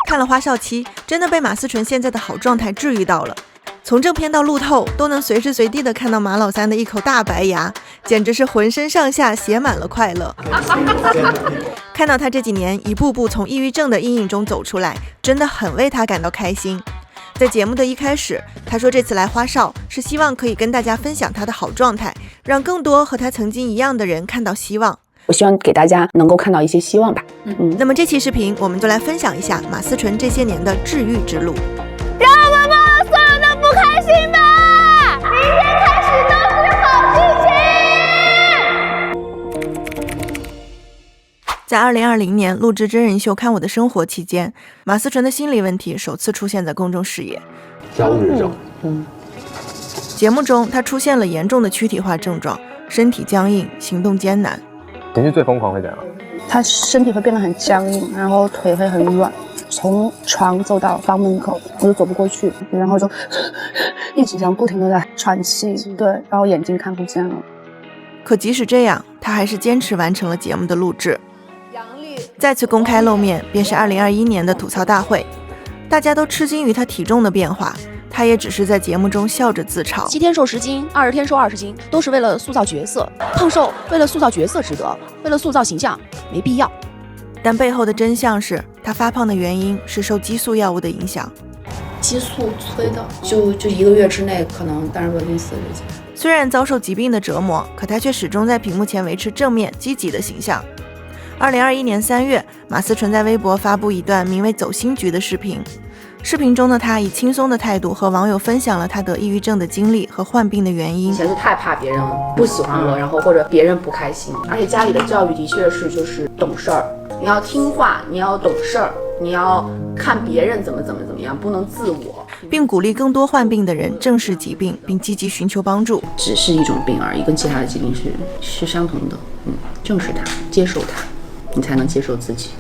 看了花少期，真的被马思纯现在的好状态治愈到了。从正片到路透，都能随时随地的看到马老三的一口大白牙，简直是浑身上下写满了快乐。看到他这几年一步步从抑郁症的阴影中走出来，真的很为他感到开心。在节目的一开始，他说这次来花少是希望可以跟大家分享他的好状态，让更多和他曾经一样的人看到希望。我希望给大家能够看到一些希望吧。那么这期视频我们就来分享一下马思纯这些年的治愈之路。让我们忘了所有的不开心吧，明天开始都是好心情。在2020年录制真人秀《看我的生活》期间，马思纯的心理问题首次出现在公众视野。焦虑症。节目中，他出现了严重的躯体化症状，身体僵硬，行动艰难。情绪最疯狂会怎样？他身体会变得很僵硬，然后腿会很软，从床走到房门口我就走不过去，然后就一直这样不停地在喘气，对，然后眼睛看不见了。可即使这样，他还是坚持完成了节目的录制。再次公开露面便是2021年的吐槽大会，大家都吃惊于他体重的变化，他也只是在节目中笑着自嘲7天瘦10斤，20天瘦20斤，都是为了塑造角色。胖瘦为了塑造角色值得，为了塑造形象没必要。但背后的真相是，他发胖的原因是受激素药物的影响。激素催的，就1个月之内可能单人稳定40斤。虽然遭受疾病的折磨，可他却始终在屏幕前维持正面积极的形象。2021年3月，马思纯在微博发布一段名为《走心局》的视频。视频中的他以轻松的态度和网友分享了他得抑郁症的经历和患病的原因。以前是太怕别人不喜欢我，然后或者别人不开心，而且家里的教育的确是就是懂事儿，你要听话，你要懂事儿，你要看别人怎么样，不能自我，并鼓励更多患病的人正视疾病，并积极寻求帮助。只是一种病而已，跟其他的疾病是相同的。正视它，接受它，你才能接受自己。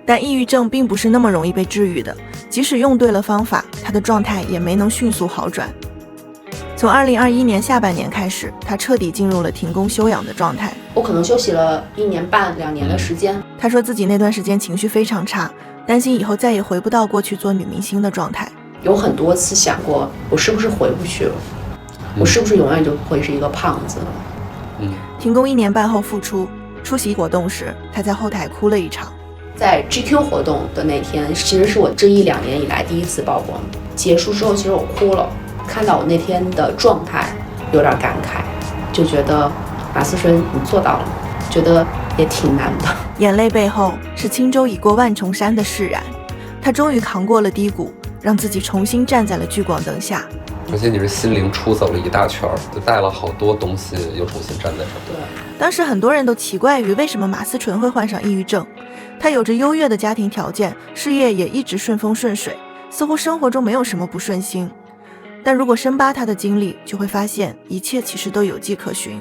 但抑郁症并不是那么容易被治愈的，即使用对了方法，他的状态也没能迅速好转。从2021年下半年开始，他彻底进入了停工休养的状态。我可能休息了1年半2年的时间。他说自己那段时间情绪非常差，担心以后再也回不到过去做女明星的状态。有很多次想过，我是不是回不去了？我是不是永远就会是一个胖子了？停工1年半后复出，出席活动时，他在后台哭了一场。在 GQ 活动的那天，其实是我这1-2年以来第一次曝光。结束之后，其实我哭了，看到我那天的状态，有点感慨，就觉得马思纯你做到了，觉得也挺难的。眼泪背后是轻舟已过万重山的释然，他终于扛过了低谷，让自己重新站在了聚光灯下。而且你是心灵出走了一大圈，就带了好多东西，又重新站在这。对，当时很多人都奇怪于为什么马思纯会患上抑郁症。他有着优越的家庭条件，事业也一直顺风顺水，似乎生活中没有什么不顺心。但如果深扒他的经历，就会发现一切其实都有迹可循。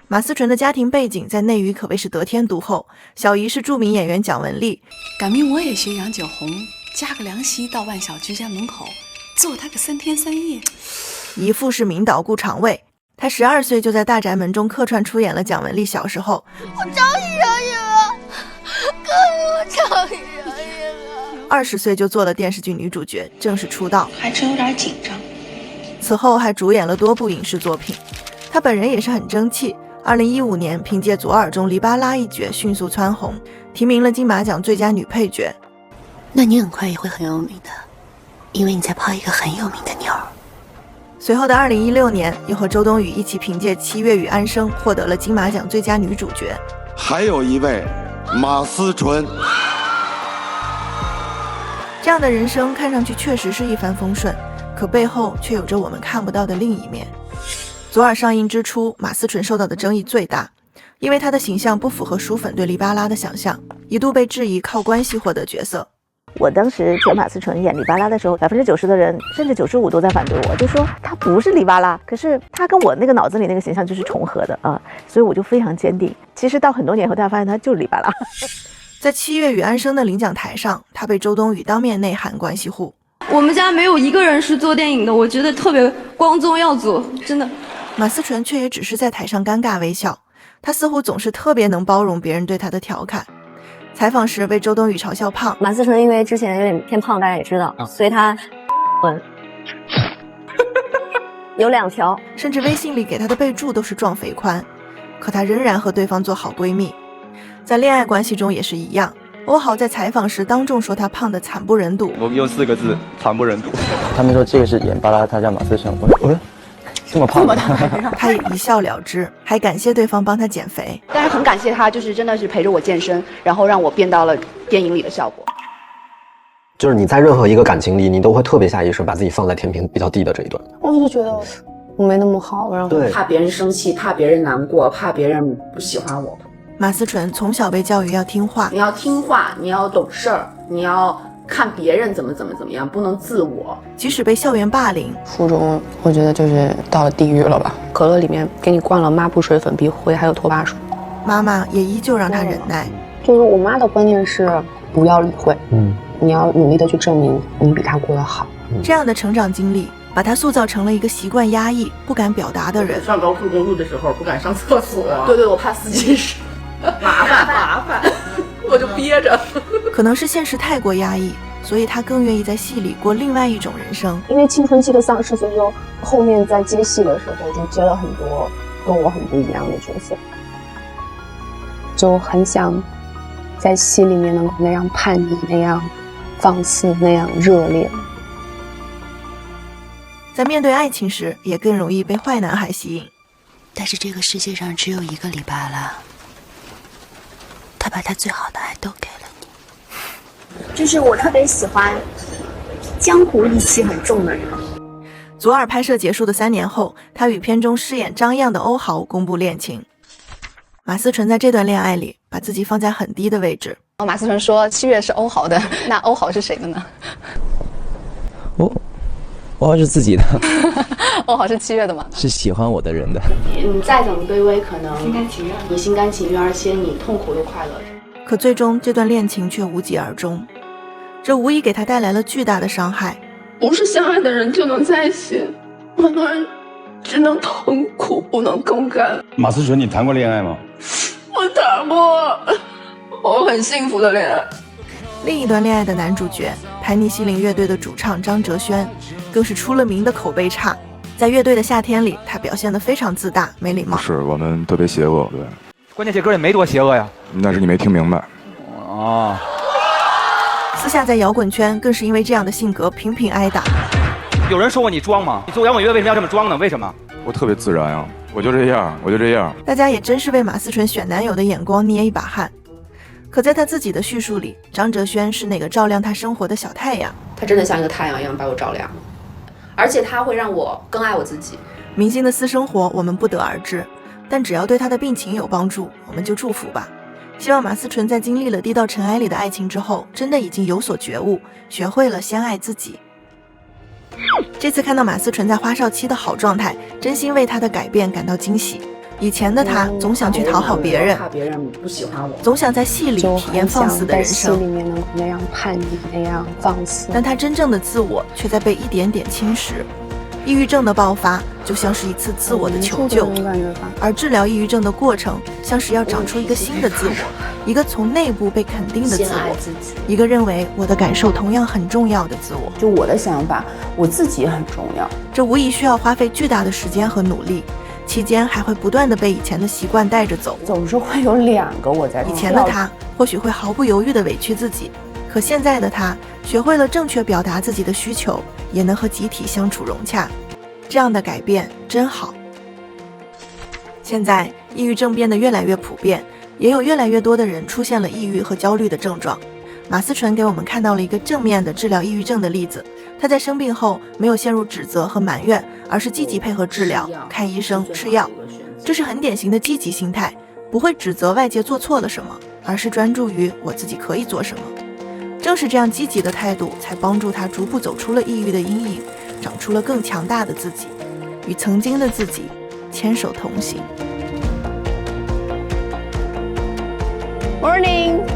马思纯的家庭背景在内娱可谓是得天独厚，小姨是著名演员蒋雯丽，赶明我也学杨九红，加个凉席到万小居家门口，坐他个3天3夜。姨父是名导顾长卫，他12岁就在大宅门中客串出演了蒋雯丽小时候。我找你了，哥，我找你了。20岁就做了电视剧女主角，正式出道，还真有点紧张。此后还主演了多部影视作品。他本人也是很争气，2015年凭借《左耳》中黎巴拉一角迅速蹿红，提名了金马奖最佳女配角。那你很快也会很有名的，因为你在泡一个很有名的妞儿。随后的2016年，又和周冬雨一起凭借《七月与安生》获得了金马奖最佳女主角。还有一位马思纯。这样的人生看上去确实是一帆风顺，可背后却有着我们看不到的另一面。左耳上映之初，马思纯受到的争议最大，因为她的形象不符合书粉对黎巴拉的想象，一度被质疑靠关系获得角色。我当时觉得马思纯演黎巴拉的时候，90%的人甚至95%都在反对我，就说她不是黎巴拉，可是她跟我那个脑子里那个形象就是重合的啊，所以我就非常坚定。其实到很多年后，大家发现她就是黎巴拉。在《七月与安生》的领奖台上，她被周冬雨当面内涵关系户。我们家没有一个人是做电影的，我觉得特别光宗耀祖，真的。马思纯却也只是在台上尴尬微笑，她似乎总是特别能包容别人对她的调侃。采访时被周冬雨嘲笑胖，马思纯因为之前有点偏胖，大家也知道，所以她有2条，甚至微信里给她的备注都是壮肥宽，可她仍然和对方做好闺蜜。在恋爱关系中也是一样，欧豪在采访时当众说她胖得惨不忍睹，我们用4个字：惨不忍睹。他们说这个是演巴拉，他叫马思纯。我说这么胖，他也一笑了之，还感谢对方帮他减肥。但是很感谢他，就是真的是陪着我健身，然后让我变到了电影里的效果。就是你在任何一个感情里，你都会特别下意识把自己放在天平比较低的这一端。我就觉得我没那么好，然后怕别人生气，怕别人难过，怕别人不喜欢我。马思纯从小被教育要听话，你要听话，你要懂事儿，你要看别人怎么样，不能自我。即使被校园霸凌，初中我觉得就是到了地狱了吧。可乐里面给你灌了抹布水、粉笔灰，还有拖把水，妈妈也依旧让他忍耐。就是我妈的观念是不要理会，你要努力的去证明你比他过得好。这样的成长经历把他塑造成了一个习惯压抑、不敢表达的人。上高速公路的时候不敢上厕所，对，我怕司机是麻烦，我就憋着。可能是现实太过压抑，所以他更愿意在戏里过另外一种人生。因为青春期的丧失，所以说后面在接戏的时候就接了很多跟我很不一样的角色，就很想在戏里面能够那样叛逆，那样放肆，那样热烈。在面对爱情时，也更容易被坏男孩吸引。但是这个世界上只有一个里巴拉，他把他最好的爱都给了你。就是我特别喜欢江湖义气很重的人。左耳拍摄结束的3年后，他与片中饰演张漾的欧豪公布恋情。马思纯在这段恋爱里把自己放在很低的位置。马思纯说7月是欧豪的，那欧豪是谁的呢？欧豪是自己的。欧豪是7月的吗？是喜欢我的人的。你再怎么卑微，可能你心甘情愿，而且你痛苦又快乐着。可最终这段恋情却无疾而终，这无疑给他带来了巨大的伤害。不是相爱的人就能在一起，很多人只能痛苦不能共感。马思纯，你谈过恋爱吗？我谈过，我很幸福的恋爱。另一段恋爱的男主角盘尼西林乐队的主唱张哲轩，更是出了名的口碑差。在乐队的夏天里，他表现得非常自大、没礼貌。是我们特别邪恶，对。关键这歌也没多邪恶呀。那是你没听明白。哦。私下在摇滚圈更是因为这样的性格频频挨打。有人说过你装吗？你做摇滚乐为什么要这么装呢？为什么？我特别自然啊，我就这样。大家也真是为马思纯选男友的眼光捏一把汗。可在他自己的叙述里，张哲轩是那个照亮他生活的小太阳。他真的像一个太阳一样把我照亮，而且他会让我更爱我自己。明星的私生活我们不得而知，但只要对他的病情有帮助，我们就祝福吧。希望马思纯在经历了低到尘埃里的爱情之后，真的已经有所觉悟，学会了先爱自己。这次看到马思纯在花少期的好状态，真心为她的改变感到惊喜。以前的她总想去讨好别人，怕别人不喜欢我，总想在戏里体验放肆的人生，在戏里面能够那样叛逆，那样放肆。但她真正的自我却在被一点点侵蚀。抑郁症的爆发就像是一次自我的求救，而治疗抑郁症的过程像是要长出一个新的自我，一个从内部被肯定的自我，一个认为我的感受同样很重要的自我。就我的想法，我自己很重要。这无疑需要花费巨大的时间和努力，期间还会不断的被以前的习惯带着走，总是会有2个我在。以前的他或许会毫不犹豫的委屈自己，可现在的他学会了正确表达自己的需求，也能和集体相处融洽。这样的改变真好。现在抑郁症变得越来越普遍，也有越来越多的人出现了抑郁和焦虑的症状。马思纯给我们看到了一个正面的治疗抑郁症的例子。他在生病后没有陷入指责和埋怨，而是积极配合治疗，看医生吃药。这是很典型的积极心态，不会指责外界做错了什么，而是专注于我自己可以做什么。正是这样积极的态度，才帮助他逐步走出了抑郁的阴影，长出了更强大的自己，与曾经的自己牵手同行。Morning。